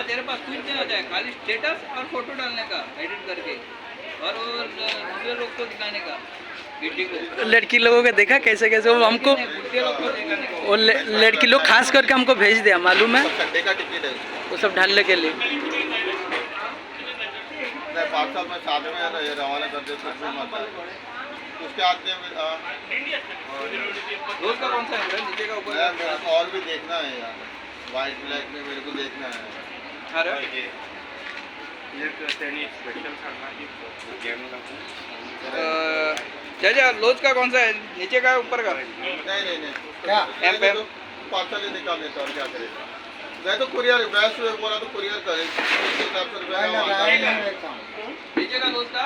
तेरे पास कुछ नहीं होता है, खाली स्टेटस और फोटो डालने का एडिट करके और दूसरे लोग को दिखाने का। लड़की लोगों का देखा कैसे कैसे वो हमको वो लड़की लोग खास करके हमको भेज दिया, मालूम है, वो सब ढालने के लिए। उसके आते रोज का कौन सा है नीचे का ऊपर और भी देखना है यार, वाइट ब्लैक में मेरे को देखना है। अरे चाचा लोज का कौन सा है, नीचे का ऊपर का? नहीं क्या एम पे पार्सल निकाल देता और क्या करेगा। मैं तो कुरियर बेस्ट बोला तो कुरियर करे, नीचे का लोज का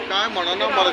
काय म्हणा ना मला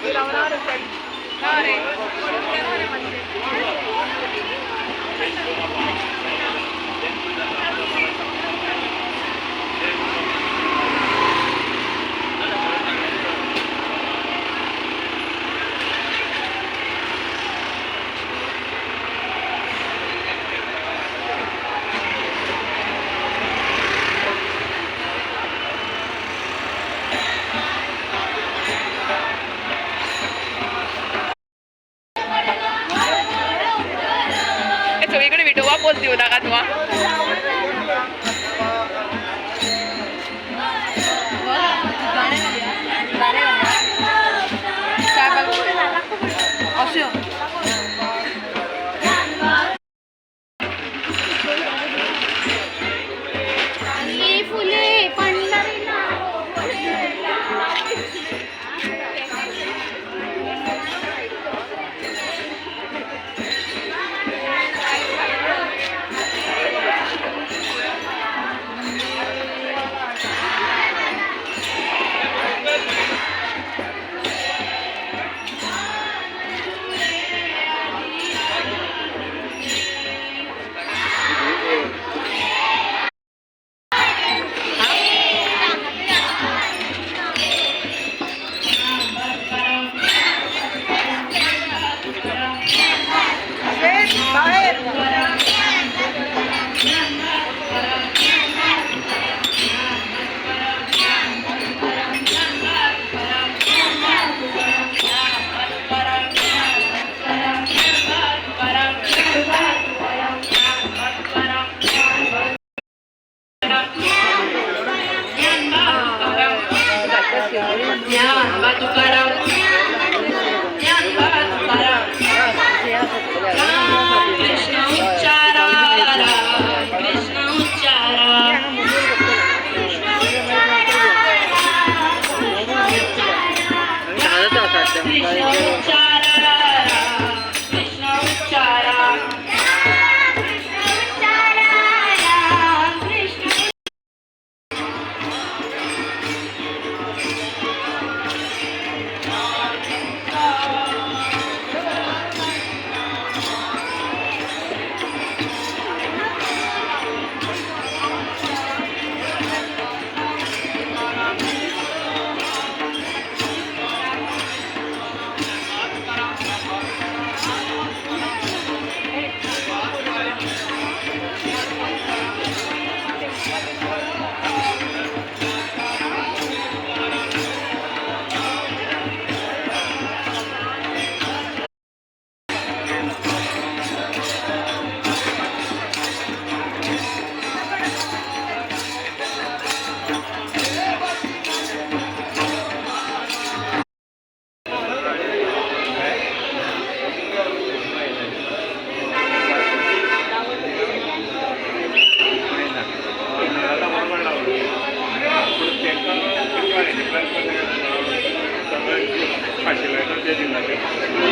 बोलती हो का तुम पद्धतीनं